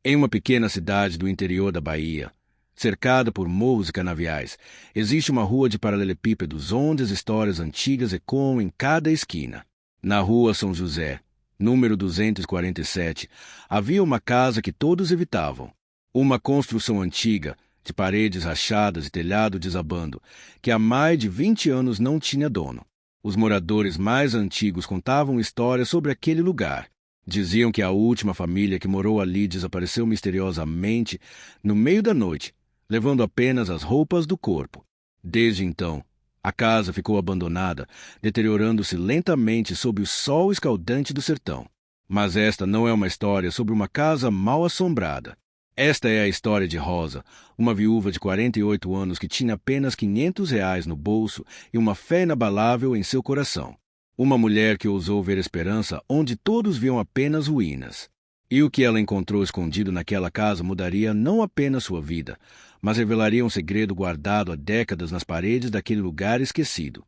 Em uma pequena cidade do interior da Bahia, cercada por morros e canaviais, existe uma rua de paralelepípedos onde as histórias antigas ecoam em cada esquina. Na rua São José, número 247, havia uma casa que todos evitavam. Uma construção antiga, de paredes rachadas e telhado desabando, que há mais de 20 anos não tinha dono. Os moradores mais antigos contavam histórias sobre aquele lugar. Diziam que a última família que morou ali desapareceu misteriosamente no meio da noite, levando apenas as roupas do corpo. Desde então, a casa ficou abandonada, deteriorando-se lentamente sob o sol escaldante do sertão. Mas esta não é uma história sobre uma casa mal assombrada. Esta é a história de Rosa, uma viúva de 48 anos que tinha apenas R$ 500 no bolso e uma fé inabalável em seu coração. Uma mulher que ousou ver esperança onde todos viam apenas ruínas. E o que ela encontrou escondido naquela casa mudaria não apenas sua vida, mas revelaria um segredo guardado há décadas nas paredes daquele lugar esquecido.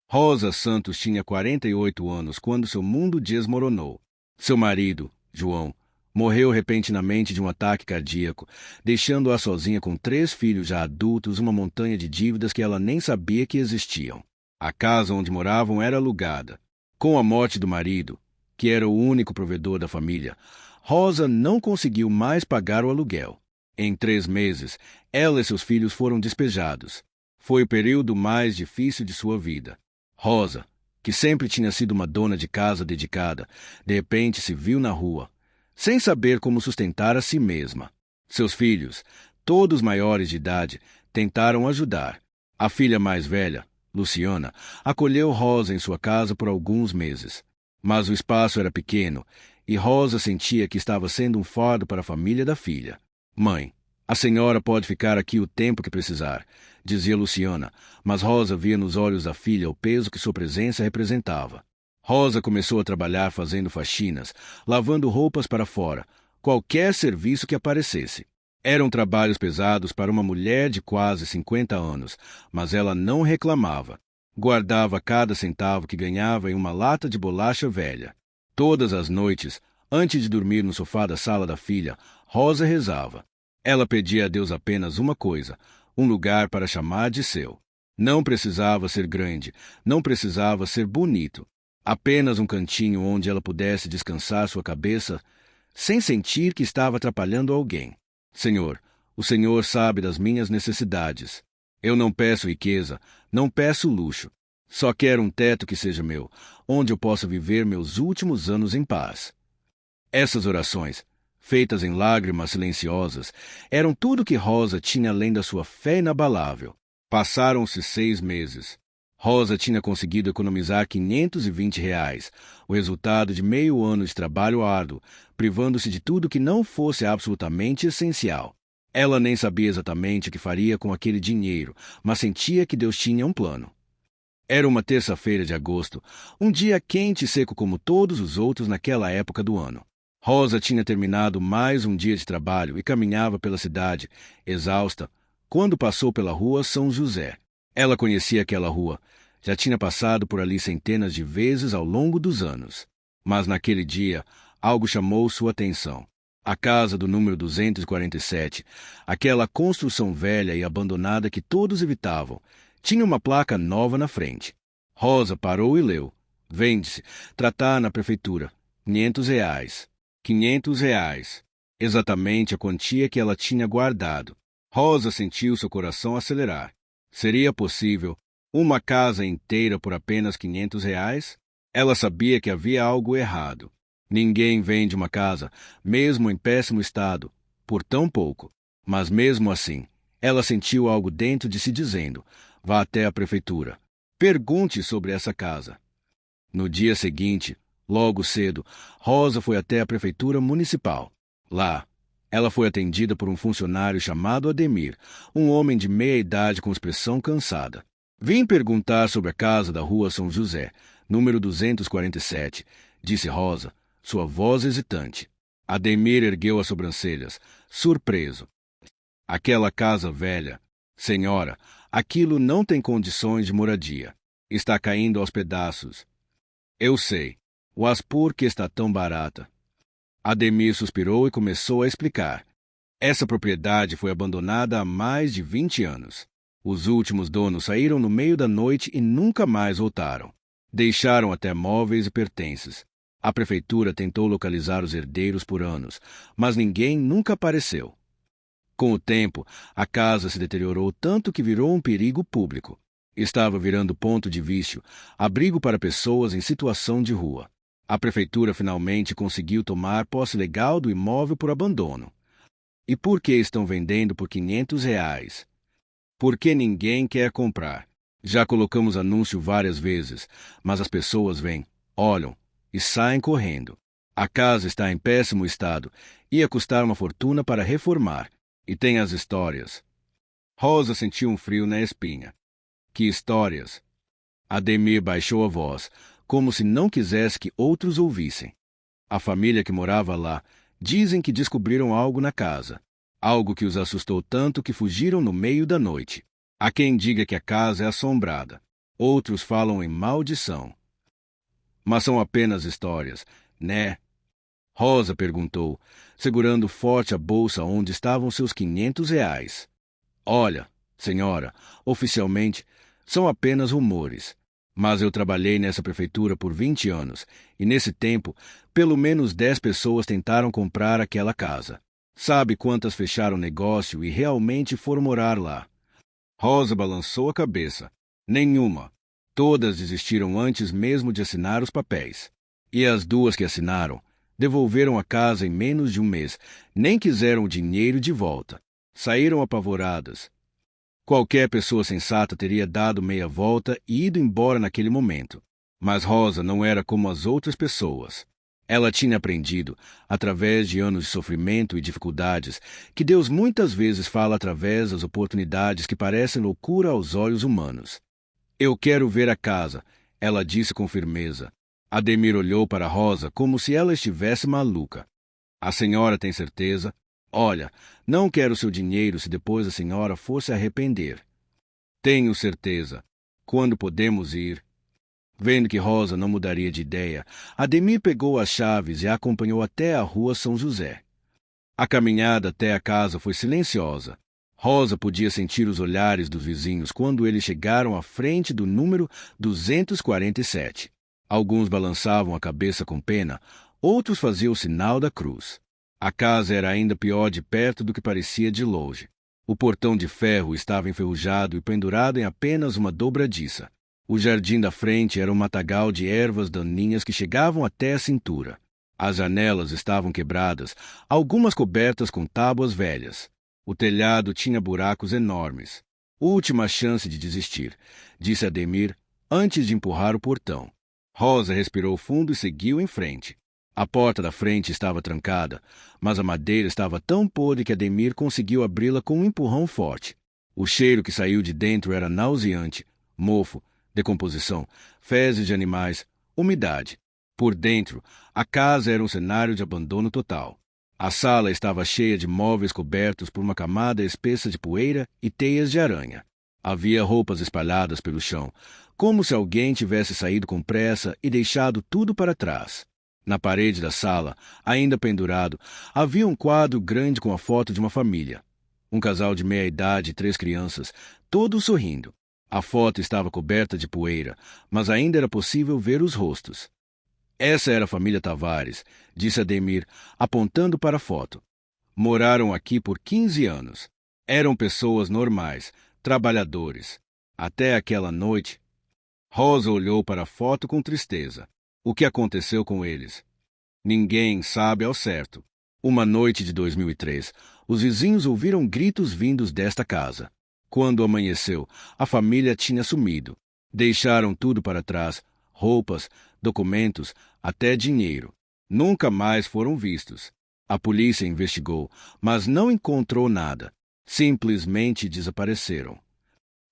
Rosa Santos tinha 48 anos quando seu mundo desmoronou. Seu marido, João, morreu repentinamente de um ataque cardíaco, deixando-a sozinha com 3 filhos já adultos, uma montanha de dívidas que ela nem sabia que existiam. A casa onde moravam era alugada. Com a morte do marido, que era o único provedor da família, Rosa não conseguiu mais pagar o aluguel. Em 3 meses, ela e seus filhos foram despejados. Foi o período mais difícil de sua vida. Rosa, que sempre tinha sido uma dona de casa dedicada, de repente se viu na rua, sem saber como sustentar a si mesma. Seus filhos, todos maiores de idade, tentaram ajudar. A filha mais velha, Luciana, acolheu Rosa em sua casa por alguns meses. Mas o espaço era pequeno e Rosa sentia que estava sendo um fardo para a família da filha. Mãe, a senhora pode ficar aqui o tempo que precisar, dizia Luciana, mas Rosa via nos olhos da filha o peso que sua presença representava. Rosa começou a trabalhar fazendo faxinas, lavando roupas para fora, qualquer serviço que aparecesse. Eram trabalhos pesados para uma mulher de quase 50 anos, mas ela não reclamava. Guardava cada centavo que ganhava em uma lata de bolacha velha. Todas as noites, antes de dormir no sofá da sala da filha, Rosa rezava. Ela pedia a Deus apenas uma coisa, um lugar para chamar de seu. Não precisava ser grande, não precisava ser bonito. Apenas um cantinho onde ela pudesse descansar sua cabeça, sem sentir que estava atrapalhando alguém. Senhor, o Senhor sabe das minhas necessidades. Eu não peço riqueza, não peço luxo. Só quero um teto que seja meu, onde eu possa viver meus últimos anos em paz. Essas orações, feitas em lágrimas silenciosas, eram tudo que Rosa tinha além da sua fé inabalável. Passaram-se 6 meses. Rosa tinha conseguido economizar R$ 520, o resultado de meio ano de trabalho árduo, privando-se de tudo que não fosse absolutamente essencial. Ela nem sabia exatamente o que faria com aquele dinheiro, mas sentia que Deus tinha um plano. Era uma terça-feira de agosto, um dia quente e seco como todos os outros naquela época do ano. Rosa tinha terminado mais um dia de trabalho e caminhava pela cidade, exausta, quando passou pela rua São José. Ela conhecia aquela rua, já tinha passado por ali centenas de vezes ao longo dos anos. Mas naquele dia, algo chamou sua atenção. A casa do número 247, aquela construção velha e abandonada que todos evitavam, tinha uma placa nova na frente. Rosa parou e leu. Vende-se. Tratar na prefeitura. R$ 500. R$ 500. Exatamente a quantia que ela tinha guardado. Rosa sentiu seu coração acelerar. Seria possível uma casa inteira por apenas R$ 500? Ela sabia que havia algo errado. Ninguém vende uma casa, mesmo em péssimo estado, por tão pouco. Mas mesmo assim, ela sentiu algo dentro de si dizendo: vá até a prefeitura. Pergunte sobre essa casa. No dia seguinte, logo cedo, Rosa foi até a prefeitura municipal. Lá, ela foi atendida por um funcionário chamado Ademir, um homem de meia idade com expressão cansada. Vim perguntar sobre a casa da rua São José, número 247, disse Rosa, sua voz hesitante. Ademir ergueu as sobrancelhas, surpreso. Aquela casa velha. Senhora, aquilo não tem condições de moradia. Está caindo aos pedaços. Eu sei. Mas por que está tão barata? Ademir suspirou e começou a explicar. Essa propriedade foi abandonada há mais de 20 anos. Os últimos donos saíram no meio da noite e nunca mais voltaram. Deixaram até móveis e pertences. A prefeitura tentou localizar os herdeiros por anos, mas ninguém nunca apareceu. Com o tempo, a casa se deteriorou tanto que virou um perigo público. Estava virando ponto de vício, abrigo para pessoas em situação de rua. A prefeitura finalmente conseguiu tomar posse legal do imóvel por abandono. E por que estão vendendo por R$ 500? Porque ninguém quer comprar. Já colocamos anúncio várias vezes, mas as pessoas vêm, olham e saem correndo. A casa está em péssimo estado, ia custar uma fortuna para reformar. E tem as histórias. Rosa sentiu um frio na espinha. Que histórias? Ademir baixou a voz, como se não quisesse que outros ouvissem. A família que morava lá dizem que descobriram algo na casa. Algo que os assustou tanto que fugiram no meio da noite. Há quem diga que a casa é assombrada. Outros falam em maldição. Mas são apenas histórias, né? Rosa perguntou, segurando forte a bolsa onde estavam seus R$ 500. Olha, senhora, oficialmente, são apenas rumores. Mas eu trabalhei nessa prefeitura por 20 anos, e nesse tempo, pelo menos 10 pessoas tentaram comprar aquela casa. Sabe quantas fecharam negócio e realmente foram morar lá? Rosa balançou a cabeça. Nenhuma. Todas desistiram antes mesmo de assinar os papéis. E as duas que assinaram devolveram a casa em menos de um mês, nem quiseram o dinheiro de volta. Saíram apavoradas. Qualquer pessoa sensata teria dado meia volta e ido embora naquele momento. Mas Rosa não era como as outras pessoas. Ela tinha aprendido, através de anos de sofrimento e dificuldades, que Deus muitas vezes fala através das oportunidades que parecem loucura aos olhos humanos. Eu quero ver a casa, ela disse com firmeza. Ademir olhou para Rosa como se ela estivesse maluca. A senhora tem certeza? Olha, não quero seu dinheiro se depois a senhora for se arrepender. Tenho certeza. Quando podemos ir? Vendo que Rosa não mudaria de ideia, Ademir pegou as chaves e a acompanhou até a rua São José. A caminhada até a casa foi silenciosa. Rosa podia sentir os olhares dos vizinhos quando eles chegaram à frente do número 247. Alguns balançavam a cabeça com pena, outros faziam o sinal da cruz. A casa era ainda pior de perto do que parecia de longe. O portão de ferro estava enferrujado e pendurado em apenas uma dobradiça. O jardim da frente era um matagal de ervas daninhas que chegavam até a cintura. As janelas estavam quebradas, algumas cobertas com tábuas velhas. O telhado tinha buracos enormes. Última chance de desistir, disse Ademir, antes de empurrar o portão. Rosa respirou fundo e seguiu em frente. A porta da frente estava trancada, mas a madeira estava tão podre que Ademir conseguiu abri-la com um empurrão forte. O cheiro que saiu de dentro era nauseante, mofo, decomposição, fezes de animais, umidade. Por dentro, a casa era um cenário de abandono total. A sala estava cheia de móveis cobertos por uma camada espessa de poeira e teias de aranha. Havia roupas espalhadas pelo chão, como se alguém tivesse saído com pressa e deixado tudo para trás. Na parede da sala, ainda pendurado, havia um quadro grande com a foto de uma família. Um casal de meia-idade e 3 crianças, todos sorrindo. A foto estava coberta de poeira, mas ainda era possível ver os rostos. Essa era a família Tavares, disse Ademir, apontando para a foto. Moraram aqui por 15 anos. Eram pessoas normais, trabalhadores. Até aquela noite. Rosa olhou para a foto com tristeza. O que aconteceu com eles? Ninguém sabe ao certo. Uma noite de 2003, os vizinhos ouviram gritos vindos desta casa. Quando amanheceu, a família tinha sumido. Deixaram tudo para trás, roupas, documentos, até dinheiro. Nunca mais foram vistos. A polícia investigou, mas não encontrou nada. Simplesmente desapareceram.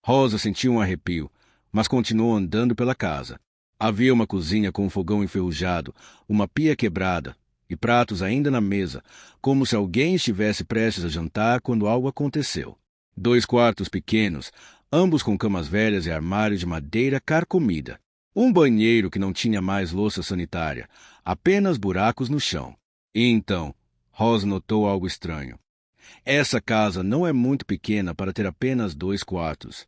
Rosa sentiu um arrepio, mas continuou andando pela casa. Havia uma cozinha com um fogão enferrujado, uma pia quebrada e pratos ainda na mesa, como se alguém estivesse prestes a jantar quando algo aconteceu. 2 quartos pequenos, ambos com camas velhas e armários de madeira carcomida. Um banheiro que não tinha mais louça sanitária, apenas buracos no chão. E então, Rosa notou algo estranho. Essa casa não é muito pequena para ter apenas 2 quartos.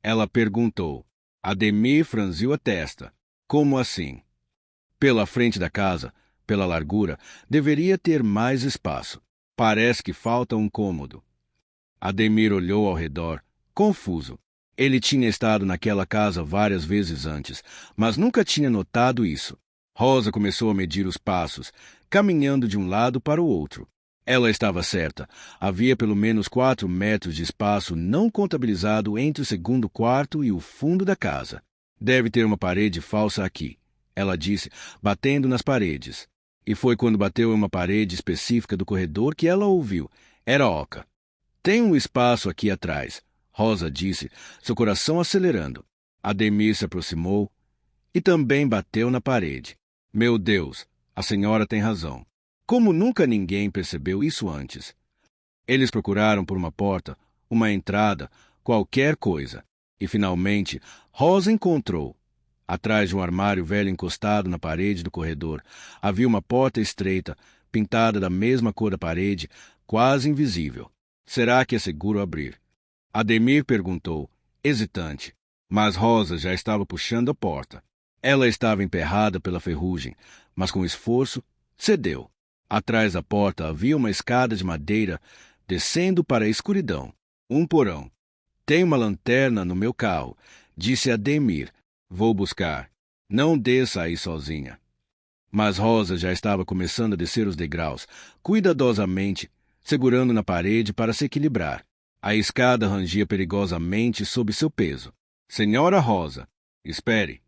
Ela perguntou. Ademir franziu a testa. Como assim? Pela frente da casa, pela largura, deveria ter mais espaço. Parece que falta um cômodo. Ademir olhou ao redor, confuso. Ele tinha estado naquela casa várias vezes antes, mas nunca tinha notado isso. Rosa começou a medir os passos, caminhando de um lado para o outro. Ela estava certa. Havia pelo menos 4 metros de espaço não contabilizado entre o segundo quarto e o fundo da casa. Deve ter uma parede falsa aqui, ela disse, batendo nas paredes. E foi quando bateu em uma parede específica do corredor que ela ouviu. Era oca. Tem um espaço aqui atrás, Rosa disse, seu coração acelerando. Ademir se aproximou e também bateu na parede. Meu Deus, a senhora tem razão. Como nunca ninguém percebeu isso antes? Eles procuraram por uma porta, uma entrada, qualquer coisa. E finalmente, Rosa encontrou. Atrás de um armário velho encostado na parede do corredor, havia uma porta estreita, pintada da mesma cor da parede, quase invisível. Será que é seguro abrir? Ademir perguntou, hesitante. Mas Rosa já estava puxando a porta. Ela estava emperrada pela ferrugem, mas com esforço, cedeu. Atrás da porta havia uma escada de madeira descendo para a escuridão. Um porão. Tem uma lanterna no meu carro, disse Ademir. Vou buscar. Não desça aí sozinha. Mas Rosa já estava começando a descer os degraus, cuidadosamente, segurando na parede para se equilibrar. A escada rangia perigosamente sob seu peso. Senhora Rosa, espere.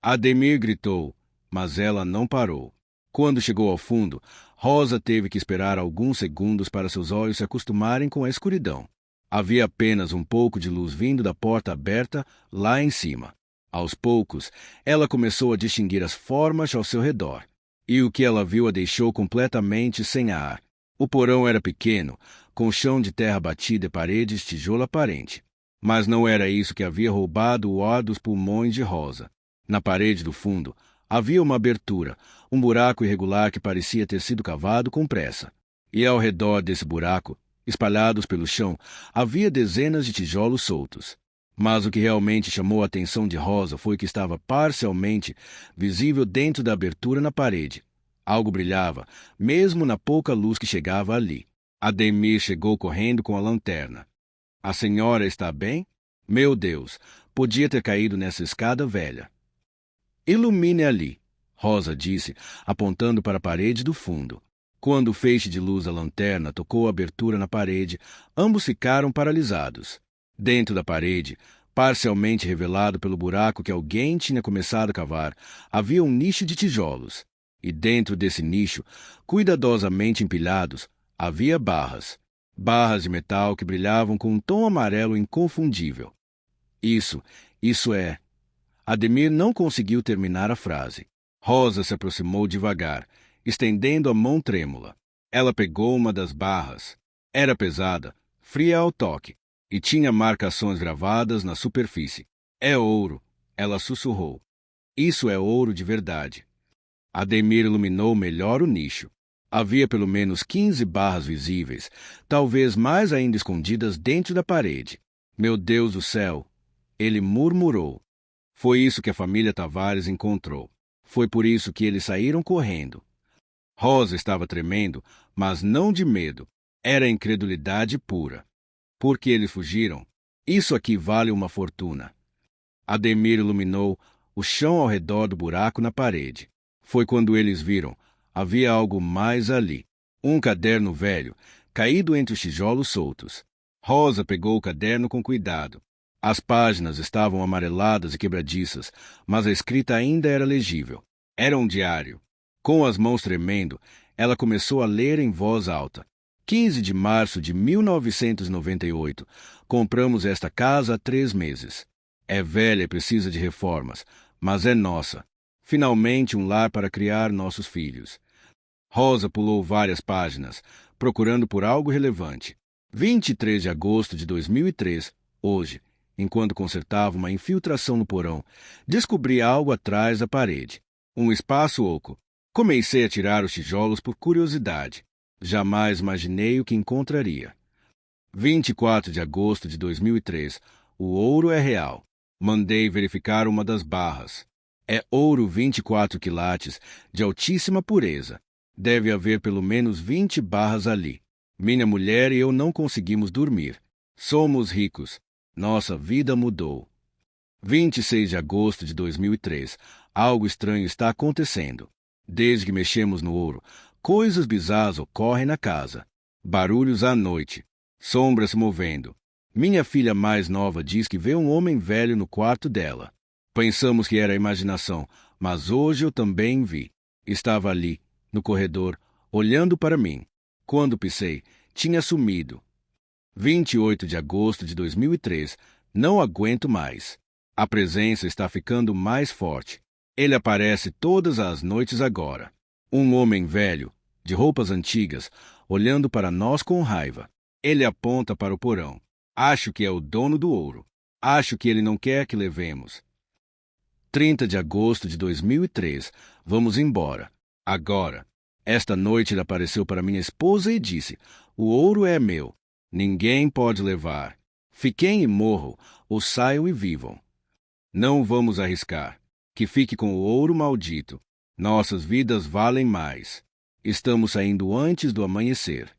Ademir gritou, mas ela não parou. Quando chegou ao fundo, Rosa teve que esperar alguns segundos para seus olhos se acostumarem com a escuridão. Havia apenas um pouco de luz vindo da porta aberta lá em cima. Aos poucos, ela começou a distinguir as formas ao seu redor. E o que ela viu a deixou completamente sem ar. O porão era pequeno, com chão de terra batida e paredes de tijolo aparente. Mas não era isso que havia roubado o ar dos pulmões de Rosa. Na parede do fundo, havia uma abertura, um buraco irregular que parecia ter sido cavado com pressa. E ao redor desse buraco, espalhados pelo chão, havia dezenas de tijolos soltos. Mas o que realmente chamou a atenção de Rosa foi que estava parcialmente visível dentro da abertura na parede. Algo brilhava, mesmo na pouca luz que chegava ali. Ademir chegou correndo com a lanterna. A senhora está bem? Meu Deus, podia ter caído nessa escada velha. Ilumine ali, Rosa disse, apontando para a parede do fundo. Quando o feixe de luz da lanterna tocou a abertura na parede, ambos ficaram paralisados. Dentro da parede, parcialmente revelado pelo buraco que alguém tinha começado a cavar, havia um nicho de tijolos. E dentro desse nicho, cuidadosamente empilhados, havia barras. Barras de metal que brilhavam com um tom amarelo inconfundível. Isso é... Ademir não conseguiu terminar a frase. Rosa se aproximou devagar, estendendo a mão trêmula. Ela pegou uma das barras. Era pesada, fria ao toque, e tinha marcações gravadas na superfície. É ouro, ela sussurrou. Isso é ouro de verdade. Ademir iluminou melhor o nicho. Havia pelo menos 15 barras visíveis, talvez mais ainda escondidas dentro da parede. Meu Deus do céu! Ele murmurou. Foi isso que a família Tavares encontrou. Foi por isso que eles saíram correndo. Rosa estava tremendo, mas não de medo. Era incredulidade pura. Por que eles fugiram? Isso aqui vale uma fortuna. Ademir iluminou o chão ao redor do buraco na parede. Foi quando eles viram. Havia algo mais ali. Um caderno velho, caído entre os tijolos soltos. Rosa pegou o caderno com cuidado. As páginas estavam amareladas e quebradiças, mas a escrita ainda era legível. Era um diário. Com as mãos tremendo, ela começou a ler em voz alta. 15 de março de 1998. Compramos esta casa há 3 meses. É velha e precisa de reformas, mas é nossa. Finalmente um lar para criar nossos filhos. Rosa pulou várias páginas, procurando por algo relevante. 23 de agosto de 2003, hoje, enquanto consertava uma infiltração no porão, descobri algo atrás da parede. Um espaço oco, Comecei a tirar os tijolos por curiosidade. Jamais imaginei o que encontraria. 24 de agosto de 2003. O ouro é real. Mandei verificar uma das barras. É ouro 24 quilates, de altíssima pureza. Deve haver pelo menos 20 barras ali. Minha mulher e eu não conseguimos dormir. Somos ricos. Nossa vida mudou. 26 de agosto de 2003. Algo estranho está acontecendo. Desde que mexemos no ouro, coisas bizarras ocorrem na casa. Barulhos à noite. Sombras se movendo. Minha filha mais nova diz que vê um homem velho no quarto dela. Pensamos que era imaginação, mas hoje eu também vi. Estava ali, no corredor, olhando para mim. Quando pisei, tinha sumido. 28 de agosto de 2003. Não aguento mais. A presença está ficando mais forte. Ele aparece todas as noites agora. Um homem velho, de roupas antigas, olhando para nós com raiva. Ele aponta para o porão. Acho que é o dono do ouro. Acho que ele não quer que levemos. 30 de agosto de 2003. Vamos embora. Agora. Esta noite ele apareceu para minha esposa e disse: o ouro é meu. Ninguém pode levar. Fiquem e morram, ou saiam e vivam. Não vamos arriscar. Que fique com o ouro maldito. Nossas vidas valem mais. Estamos saindo antes do amanhecer.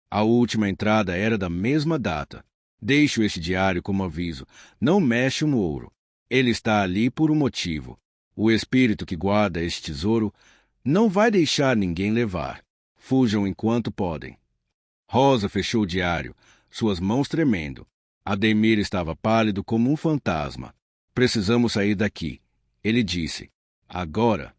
A última entrada era da mesma data. Deixo este diário como aviso. Não mexe no ouro. Ele está ali por um motivo. O espírito que guarda este tesouro não vai deixar ninguém levar. Fujam enquanto podem. Rosa fechou o diário, suas mãos tremendo. Ademir estava pálido como um fantasma. Precisamos sair daqui. Ele disse. Agora.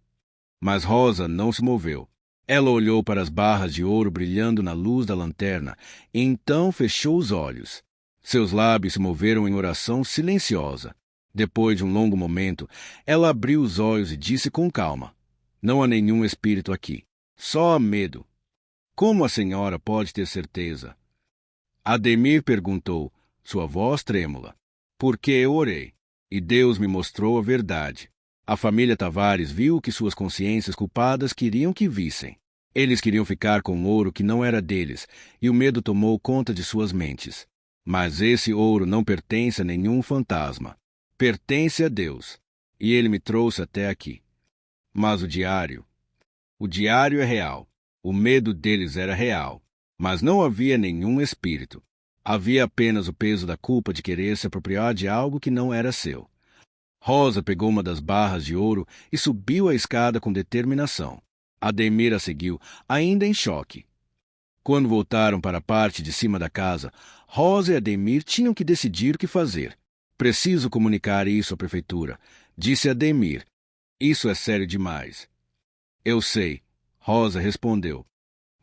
Mas Rosa não se moveu. Ela olhou para as barras de ouro brilhando na luz da lanterna e então fechou os olhos. Seus lábios se moveram em oração silenciosa. Depois de um longo momento, ela abriu os olhos e disse com calma: não há nenhum espírito aqui. Só há medo. Como a senhora pode ter certeza? Ademir perguntou, sua voz trêmula. Porque eu orei, e Deus me mostrou a verdade. A família Tavares viu o que suas consciências culpadas queriam que vissem. Eles queriam ficar com ouro que não era deles, e o medo tomou conta de suas mentes. Mas esse ouro não pertence a nenhum fantasma. Pertence a Deus. E ele me trouxe até aqui. Mas o diário é real. O medo deles era real. Mas não havia nenhum espírito. Havia apenas o peso da culpa de querer se apropriar de algo que não era seu. Rosa pegou uma das barras de ouro e subiu a escada com determinação. Ademir a seguiu, ainda em choque. Quando voltaram para a parte de cima da casa, Rosa e Ademir tinham que decidir o que fazer. Preciso comunicar isso à prefeitura, disse Ademir. Isso é sério demais. Eu sei, Rosa respondeu.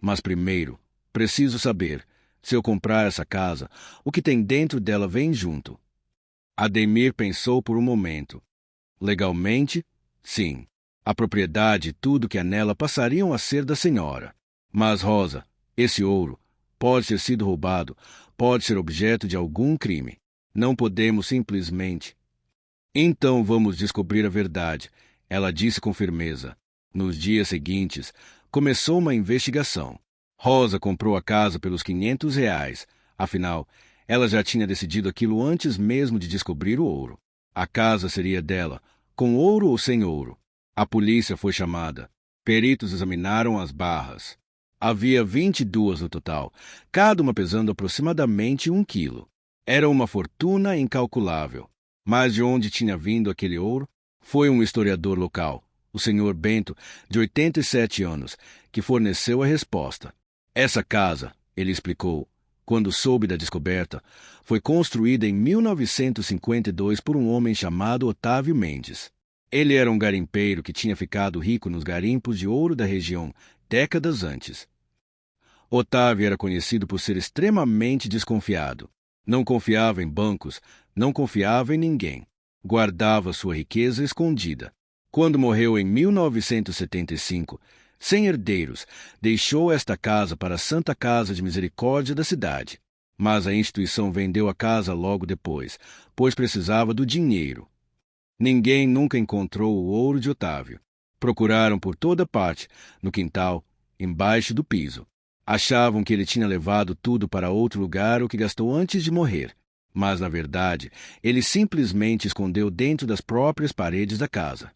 Mas primeiro, preciso saber, se eu comprar essa casa, o que tem dentro dela vem junto. Ademir pensou por um momento. Legalmente, sim. A propriedade e tudo que há nela passariam a ser da senhora. Mas, Rosa, esse ouro pode ter sido roubado, pode ser objeto de algum crime. Não podemos simplesmente... Então vamos descobrir a verdade, ela disse com firmeza. Nos dias seguintes, começou uma investigação. Rosa comprou a casa pelos R$ 500. Afinal, ela já tinha decidido aquilo antes mesmo de descobrir o ouro. A casa seria dela, com ouro ou sem ouro. A polícia foi chamada. Peritos examinaram as barras. Havia 22 no total, cada uma pesando aproximadamente 1 quilo. Era uma fortuna incalculável. Mas de onde tinha vindo aquele ouro? Foi um historiador local, o Sr. Bento, de 87 anos, que forneceu a resposta. Essa casa, ele explicou, quando soube da descoberta, foi construída em 1952 por um homem chamado Otávio Mendes. Ele era um garimpeiro que tinha ficado rico nos garimpos de ouro da região décadas antes. Otávio era conhecido por ser extremamente desconfiado. Não confiava em bancos, não confiava em ninguém. Guardava sua riqueza escondida. Quando morreu em 1975, sem herdeiros, deixou esta casa para a Santa Casa de Misericórdia da cidade. Mas a instituição vendeu a casa logo depois, pois precisava do dinheiro. Ninguém nunca encontrou o ouro de Otávio. Procuraram por toda parte, no quintal, embaixo do piso. Achavam que ele tinha levado tudo para outro lugar o que gastou antes de morrer. Mas, na verdade, ele simplesmente escondeu dentro das próprias paredes da casa.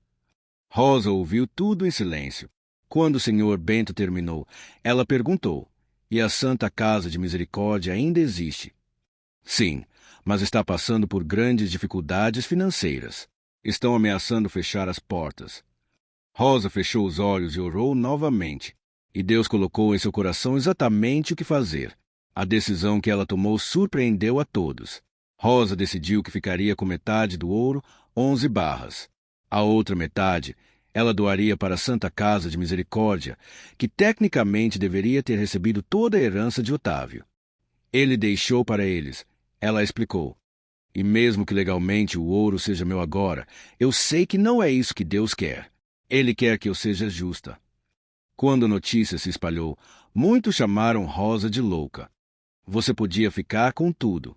Rosa ouviu tudo em silêncio. Quando o Sr. Bento terminou, ela perguntou: "E a Santa Casa de Misericórdia ainda existe?" "Sim, mas está passando por grandes dificuldades financeiras. Estão ameaçando fechar as portas." Rosa fechou os olhos e orou novamente. E Deus colocou em seu coração exatamente o que fazer. A decisão que ela tomou surpreendeu a todos. Rosa decidiu que ficaria com metade do ouro, 11 barras. A outra metade ela doaria para a Santa Casa de Misericórdia, que tecnicamente deveria ter recebido toda a herança de Otávio. Ele deixou para eles. Ela explicou: "E mesmo que legalmente o ouro seja meu agora, eu sei que não é isso que Deus quer. Ele quer que eu seja justa." Quando a notícia se espalhou, muitos chamaram Rosa de louca. "Você podia ficar com tudo",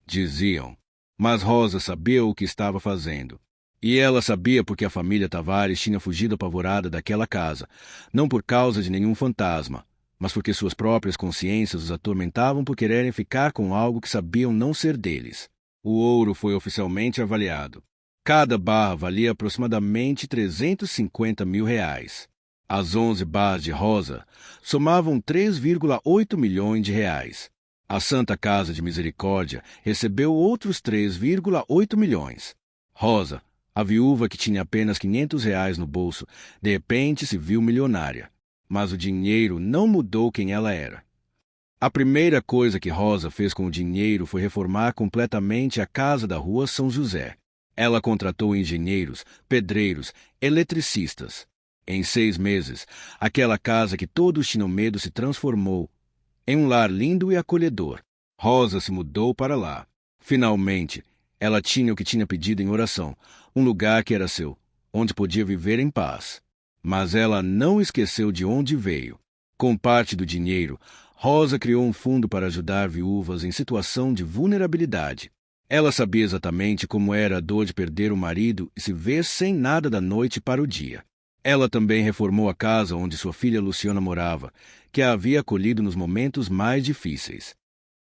diziam. Mas Rosa sabia o que estava fazendo. E ela sabia porque a família Tavares tinha fugido apavorada daquela casa, não por causa de nenhum fantasma, mas porque suas próprias consciências os atormentavam por quererem ficar com algo que sabiam não ser deles. O ouro foi oficialmente avaliado. Cada barra valia aproximadamente 350 mil reais. As 11 barras de Rosa somavam 3,8 milhões de reais. A Santa Casa de Misericórdia recebeu outros 3,8 milhões. Rosa, a viúva que tinha apenas 500 reais no bolso, de repente se viu milionária. Mas o dinheiro não mudou quem ela era. A primeira coisa que Rosa fez com o dinheiro foi reformar completamente a casa da Rua São José. Ela contratou engenheiros, pedreiros, eletricistas. Em 6 meses, aquela casa que todos tinham medo se transformou em um lar lindo e acolhedor. Rosa se mudou para lá. Finalmente, ela tinha o que tinha pedido em oração, um lugar que era seu, onde podia viver em paz. Mas ela não esqueceu de onde veio. Com parte do dinheiro, Rosa criou um fundo para ajudar viúvas em situação de vulnerabilidade. Ela sabia exatamente como era a dor de perder o marido e se ver sem nada da noite para o dia. Ela também reformou a casa onde sua filha Luciana morava, que a havia acolhido nos momentos mais difíceis.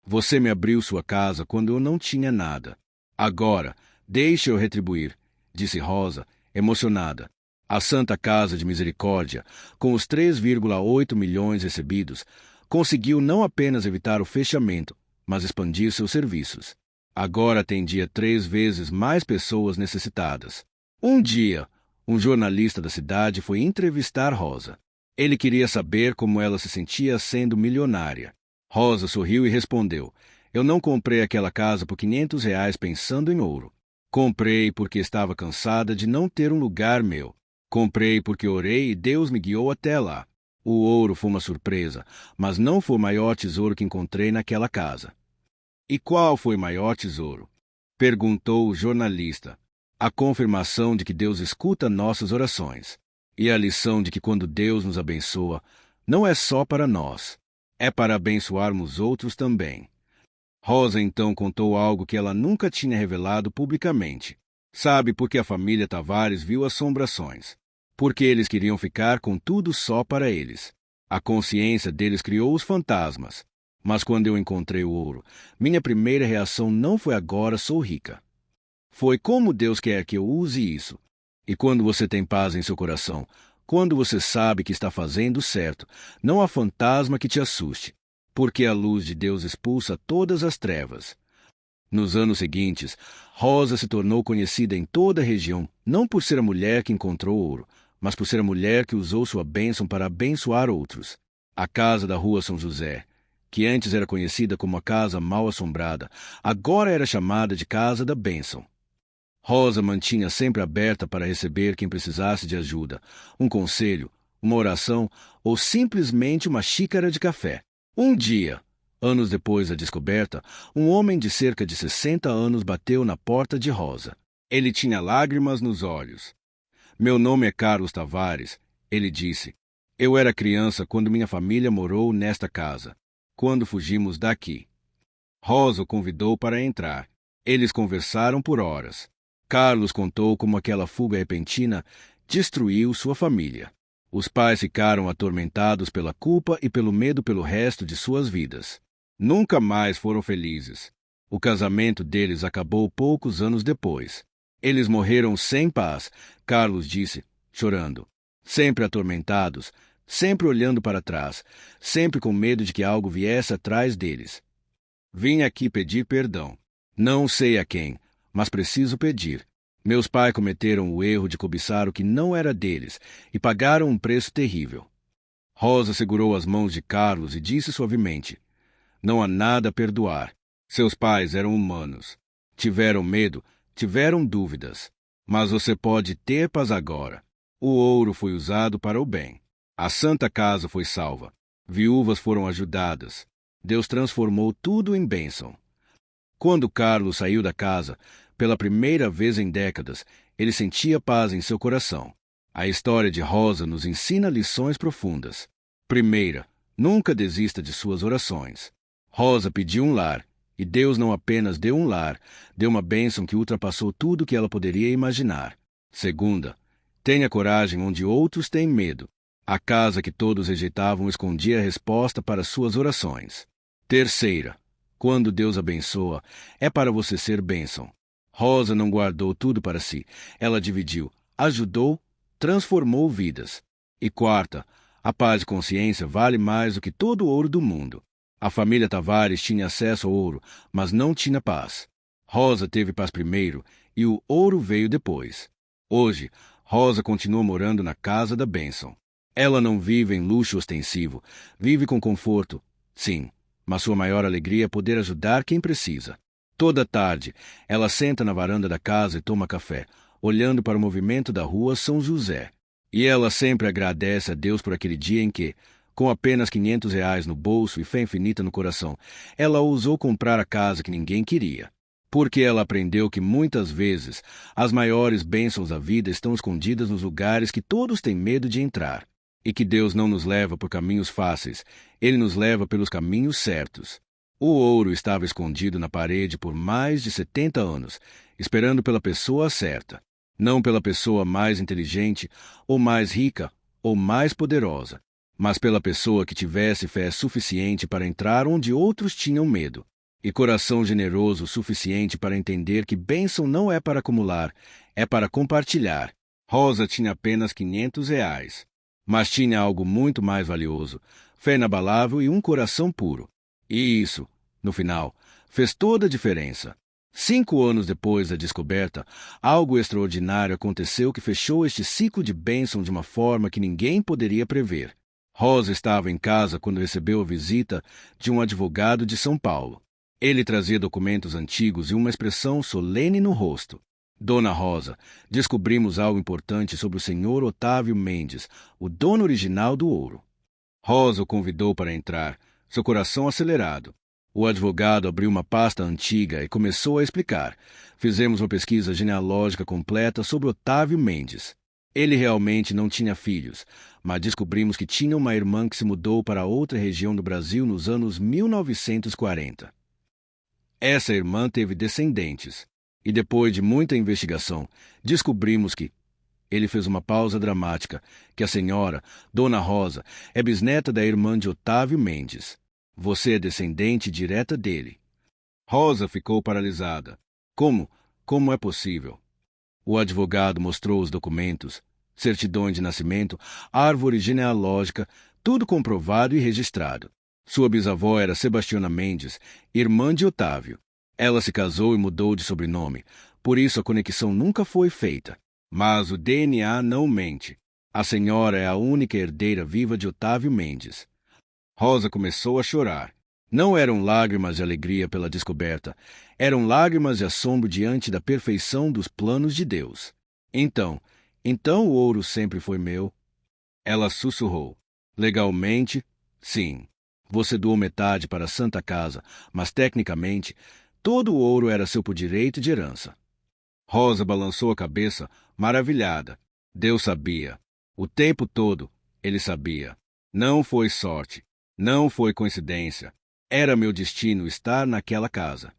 "Você me abriu sua casa quando eu não tinha nada. Agora, deixe eu retribuir", disse Rosa, emocionada. A Santa Casa de Misericórdia, com os 3,8 milhões recebidos, conseguiu não apenas evitar o fechamento, mas expandir seus serviços. Agora atendia 3 vezes mais pessoas necessitadas. Um dia, um jornalista da cidade foi entrevistar Rosa. Ele queria saber como ela se sentia sendo milionária. Rosa sorriu e respondeu: "Eu não comprei aquela casa por 500 reais pensando em ouro. Comprei porque estava cansada de não ter um lugar meu. Comprei porque orei e Deus me guiou até lá. O ouro foi uma surpresa, mas não foi o maior tesouro que encontrei naquela casa." "E qual foi o maior tesouro?" perguntou o jornalista. "A confirmação de que Deus escuta nossas orações. E a lição de que quando Deus nos abençoa, não é só para nós, é para abençoarmos outros também." Rosa então contou algo que ela nunca tinha revelado publicamente. "Sabe por que a família Tavares viu assombrações? Porque eles queriam ficar com tudo só para eles. A consciência deles criou os fantasmas. Mas quando eu encontrei o ouro, minha primeira reação não foi agora sou rica. Foi como Deus quer que eu use isso. E quando você tem paz em seu coração, quando você sabe que está fazendo certo, não há fantasma que te assuste, porque a luz de Deus expulsa todas as trevas." Nos anos seguintes, Rosa se tornou conhecida em toda a região, não por ser a mulher que encontrou ouro, mas por ser a mulher que usou sua bênção para abençoar outros. A casa da Rua São José, que antes era conhecida como a Casa Mal Assombrada, agora era chamada de Casa da Bênção. Rosa mantinha sempre aberta para receber quem precisasse de ajuda, um conselho, uma oração ou simplesmente uma xícara de café. Um dia, anos depois da descoberta, um homem de cerca de 60 anos bateu na porta de Rosa. Ele tinha lágrimas nos olhos. "Meu nome é Carlos Tavares", ele disse. "Eu era criança quando minha família morou nesta casa, quando fugimos daqui." Rosa o convidou para entrar. Eles conversaram por horas. Carlos contou como aquela fuga repentina destruiu sua família. Os pais ficaram atormentados pela culpa e pelo medo pelo resto de suas vidas. Nunca mais foram felizes. O casamento deles acabou poucos anos depois. Eles morreram sem paz, Carlos disse, chorando. Sempre atormentados, sempre olhando para trás, sempre com medo de que algo viesse atrás deles. Vim aqui pedir perdão. Não sei a quem, mas preciso pedir. Meus pais cometeram o erro de cobiçar o que não era deles e pagaram um preço terrível. Rosa segurou as mãos de Carlos e disse suavemente: não há nada a perdoar. Seus pais eram humanos. Tiveram medo, tiveram dúvidas. Mas você pode ter paz agora. O ouro foi usado para o bem. A Santa Casa foi salva. Viúvas foram ajudadas. Deus transformou tudo em bênção. Quando Carlos saiu da casa, pela primeira vez em décadas, ele sentia paz em seu coração. A história de Rosa nos ensina lições profundas. Primeira, nunca desista de suas orações. Rosa pediu um lar, e Deus não apenas deu um lar, deu uma bênção que ultrapassou tudo o que ela poderia imaginar. Segunda, tenha coragem onde outros têm medo. A casa que todos rejeitavam escondia a resposta para suas orações. Terceira, quando Deus abençoa, é para você ser bênção. Rosa não guardou tudo para si. Ela dividiu, ajudou, transformou vidas. E quarta, a paz de consciência vale mais do que todo o ouro do mundo. A família Tavares tinha acesso ao ouro, mas não tinha paz. Rosa teve paz primeiro e o ouro veio depois. Hoje, Rosa continua morando na casa da bênção. Ela não vive em luxo ostensivo, vive com conforto, sim, mas sua maior alegria é poder ajudar quem precisa. Toda tarde, ela senta na varanda da casa e toma café, olhando para o movimento da rua São José. E ela sempre agradece a Deus por aquele dia em que, com apenas R$ 500 no bolso e fé infinita no coração, ela ousou comprar a casa que ninguém queria. Porque ela aprendeu que muitas vezes as maiores bênçãos da vida estão escondidas nos lugares que todos têm medo de entrar. E que Deus não nos leva por caminhos fáceis, Ele nos leva pelos caminhos certos. O ouro estava escondido na parede por mais de 70 anos, esperando pela pessoa certa. Não pela pessoa mais inteligente, ou mais rica, ou mais poderosa, mas pela pessoa que tivesse fé suficiente para entrar onde outros tinham medo, e coração generoso o suficiente para entender que bênção não é para acumular, é para compartilhar. Rosa tinha apenas R$ 500, mas tinha algo muito mais valioso, fé inabalável e um coração puro. E isso, no final, fez toda a diferença. 5 anos depois da descoberta, algo extraordinário aconteceu que fechou este ciclo de bênção de uma forma que ninguém poderia prever. Rosa estava em casa quando recebeu a visita de um advogado de São Paulo. Ele trazia documentos antigos e uma expressão solene no rosto. Dona Rosa, descobrimos algo importante sobre o senhor Otávio Mendes, o dono original do ouro. Rosa o convidou para entrar, seu coração acelerado. O advogado abriu uma pasta antiga e começou a explicar. Fizemos uma pesquisa genealógica completa sobre Otávio Mendes. Ele realmente não tinha filhos, mas descobrimos que tinha uma irmã que se mudou para outra região do Brasil nos anos 1940. Essa irmã teve descendentes, e depois de muita investigação, descobrimos que... Ele fez uma pausa dramática, que a senhora, Dona Rosa, é bisneta da irmã de Otávio Mendes. Você é descendente direta dele. Rosa ficou paralisada. Como é possível? O advogado mostrou os documentos, certidão de nascimento, árvore genealógica, tudo comprovado e registrado. Sua bisavó era Sebastiana Mendes, irmã de Otávio. Ela se casou e mudou de sobrenome, por isso a conexão nunca foi feita. Mas o DNA não mente. A senhora é a única herdeira viva de Otávio Mendes. Rosa começou a chorar. Não eram lágrimas de alegria pela descoberta, eram lágrimas de assombro diante da perfeição dos planos de Deus. Então o ouro sempre foi meu? Ela sussurrou. Legalmente, sim. Você doou metade para a Santa Casa, mas tecnicamente, todo o ouro era seu por direito de herança. Rosa balançou a cabeça, maravilhada. Deus sabia. O tempo todo, ele sabia. Não foi sorte. Não foi coincidência. Era meu destino estar naquela casa.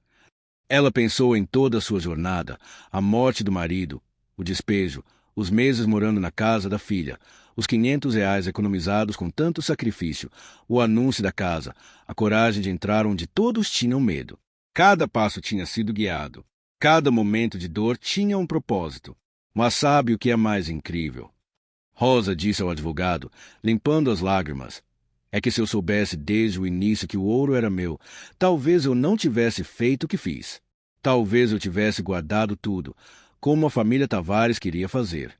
Ela pensou em toda a sua jornada, a morte do marido, o despejo, Os meses morando na casa da filha, os R$ 500 economizados com tanto sacrifício, o anúncio da casa, a coragem de entrar onde todos tinham medo. Cada passo tinha sido guiado. Cada momento de dor tinha um propósito. Mas sabe o que é mais incrível? Rosa disse ao advogado, limpando as lágrimas. É que se eu soubesse desde o início que o ouro era meu, talvez eu não tivesse feito o que fiz. Talvez eu tivesse guardado tudo, como a família Tavares queria fazer.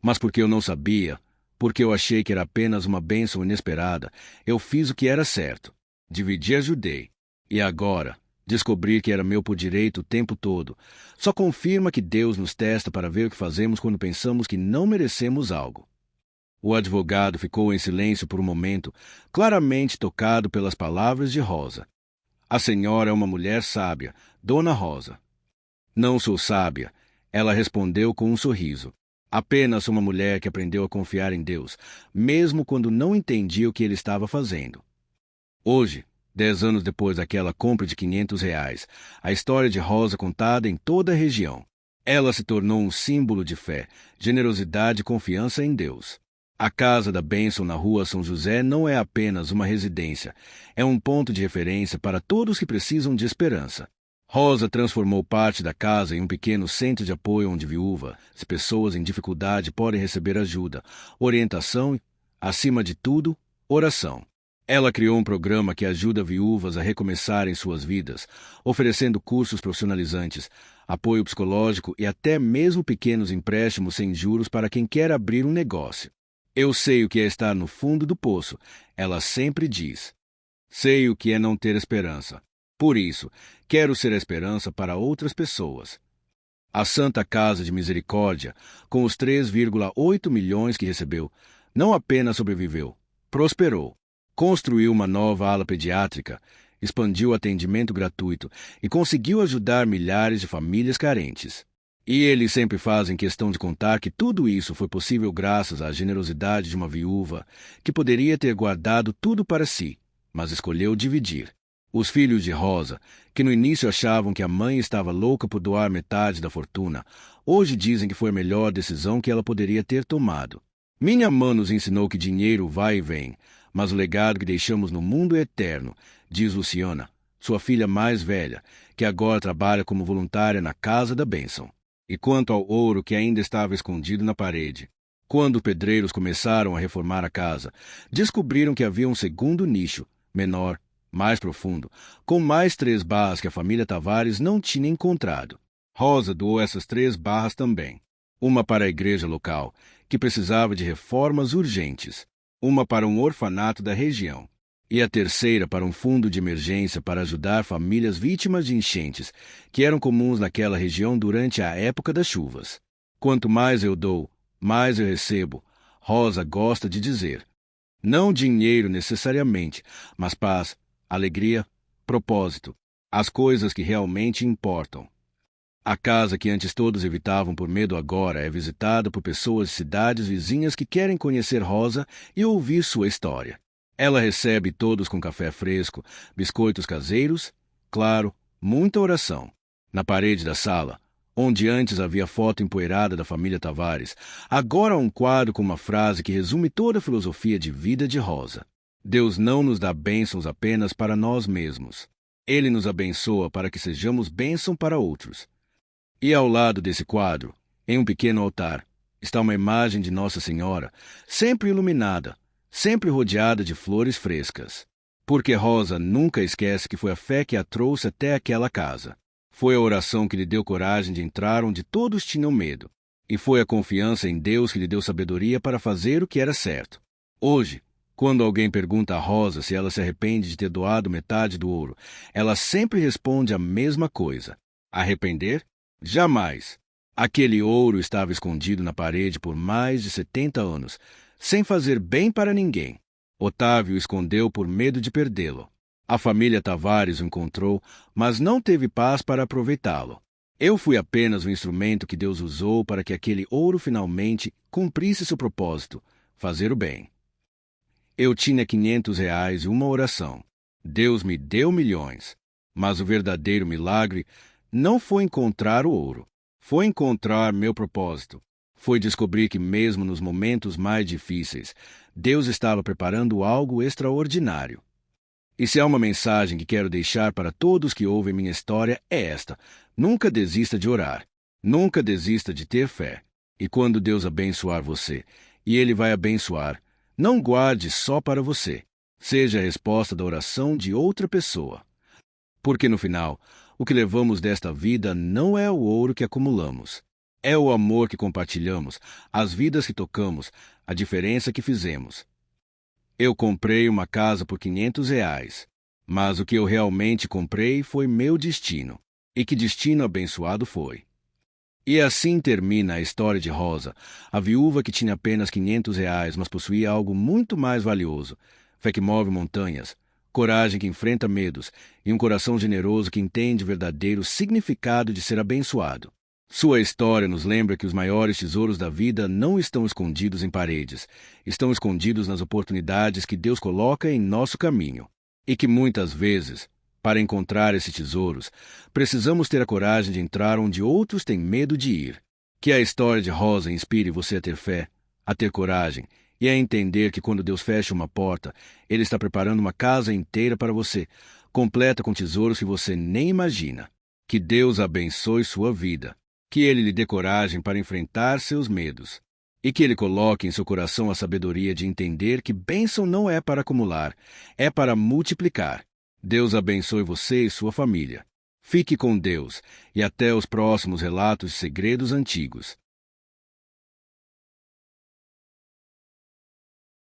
Mas porque eu não sabia, porque eu achei que era apenas uma bênção inesperada, eu fiz o que era certo. Dividi e ajudei. E agora, descobrir que era meu por direito o tempo todo, só confirma que Deus nos testa para ver o que fazemos quando pensamos que não merecemos algo. O advogado ficou em silêncio por um momento, claramente tocado pelas palavras de Rosa. A senhora é uma mulher sábia, Dona Rosa. Não sou sábia, ela respondeu com um sorriso. Apenas uma mulher que aprendeu a confiar em Deus, mesmo quando não entendia o que ele estava fazendo. Hoje, 10 anos depois daquela compra de R$ 500, a história de Rosa contada em toda a região. Ela se tornou um símbolo de fé, generosidade e confiança em Deus. A Casa da Bênção na Rua São José não é apenas uma residência, é um ponto de referência para todos que precisam de esperança. Rosa transformou parte da casa em um pequeno centro de apoio onde viúvas e pessoas em dificuldade podem receber ajuda, orientação e, acima de tudo, oração. Ela criou um programa que ajuda viúvas a recomeçarem suas vidas, oferecendo cursos profissionalizantes, apoio psicológico e até mesmo pequenos empréstimos sem juros para quem quer abrir um negócio. Eu sei o que é estar no fundo do poço, ela sempre diz. Sei o que é não ter esperança. Por isso, quero ser a esperança para outras pessoas. A Santa Casa de Misericórdia, com os 3,8 milhões que recebeu, não apenas sobreviveu, prosperou. Construiu uma nova ala pediátrica, expandiu o atendimento gratuito e conseguiu ajudar milhares de famílias carentes. E eles sempre fazem questão de contar que tudo isso foi possível graças à generosidade de uma viúva que poderia ter guardado tudo para si, mas escolheu dividir. Os filhos de Rosa, que no início achavam que a mãe estava louca por doar metade da fortuna, hoje dizem que foi a melhor decisão que ela poderia ter tomado. Minha mãe nos ensinou que dinheiro vai e vem, mas o legado que deixamos no mundo é eterno, diz Luciana, sua filha mais velha, que agora trabalha como voluntária na Casa da Bênção. E quanto ao ouro que ainda estava escondido na parede, quando pedreiros começaram a reformar a casa, descobriram que havia um segundo nicho, menor, mais profundo, com mais 3 barras que a família Tavares não tinha encontrado. Rosa doou essas 3 barras também. Uma para a igreja local, que precisava de reformas urgentes. Uma para um orfanato da região. E a terceira para um fundo de emergência para ajudar famílias vítimas de enchentes, que eram comuns naquela região durante a época das chuvas. Quanto mais eu dou, mais eu recebo, Rosa gosta de dizer. Não dinheiro necessariamente, mas paz, alegria, propósito, as coisas que realmente importam. A casa que antes todos evitavam por medo agora é visitada por pessoas de cidades vizinhas que querem conhecer Rosa e ouvir sua história. Ela recebe todos com café fresco, biscoitos caseiros, claro, muita oração. Na parede da sala, onde antes havia foto empoeirada da família Tavares, agora há um quadro com uma frase que resume toda a filosofia de vida de Rosa. Deus não nos dá bênçãos apenas para nós mesmos. Ele nos abençoa para que sejamos bênção para outros. E ao lado desse quadro, em um pequeno altar, está uma imagem de Nossa Senhora, sempre iluminada, sempre rodeada de flores frescas. Porque Rosa nunca esquece que foi a fé que a trouxe até aquela casa. Foi a oração que lhe deu coragem de entrar onde todos tinham medo. E foi a confiança em Deus que lhe deu sabedoria para fazer o que era certo. Hoje, quando alguém pergunta a Rosa se ela se arrepende de ter doado metade do ouro, ela sempre responde a mesma coisa. Arrepender? Jamais. Aquele ouro estava escondido na parede por mais de 70 anos, sem fazer bem para ninguém. Otávio o escondeu por medo de perdê-lo. A família Tavares o encontrou, mas não teve paz para aproveitá-lo. Eu fui apenas o instrumento que Deus usou para que aquele ouro finalmente cumprisse seu propósito, fazer o bem. Eu tinha R$ 500 e uma oração. Deus me deu milhões. Mas o verdadeiro milagre não foi encontrar o ouro. Foi encontrar meu propósito. Foi descobrir que mesmo nos momentos mais difíceis, Deus estava preparando algo extraordinário. E se há uma mensagem que quero deixar para todos que ouvem minha história é esta: nunca desista de orar. Nunca desista de ter fé. E quando Deus abençoar você, e Ele vai abençoar, não guarde só para você. Seja a resposta da oração de outra pessoa. Porque no final, o que levamos desta vida não é o ouro que acumulamos. É o amor que compartilhamos, as vidas que tocamos, a diferença que fizemos. Eu comprei uma casa por R$ 500, mas o que eu realmente comprei foi meu destino. E que destino abençoado foi! E assim termina a história de Rosa, a viúva que tinha apenas R$ 500, mas possuía algo muito mais valioso: fé que move montanhas, coragem que enfrenta medos e um coração generoso que entende o verdadeiro significado de ser abençoado. Sua história nos lembra que os maiores tesouros da vida não estão escondidos em paredes, estão escondidos nas oportunidades que Deus coloca em nosso caminho. E que muitas vezes, para encontrar esses tesouros, precisamos ter a coragem de entrar onde outros têm medo de ir. Que a história de Rosa inspire você a ter fé, a ter coragem e a entender que quando Deus fecha uma porta, Ele está preparando uma casa inteira para você, completa com tesouros que você nem imagina. Que Deus abençoe sua vida. Que Ele lhe dê coragem para enfrentar seus medos. E que Ele coloque em seu coração a sabedoria de entender que bênção não é para acumular, é para multiplicar. Deus abençoe você e sua família. Fique com Deus e até os próximos relatos de segredos antigos.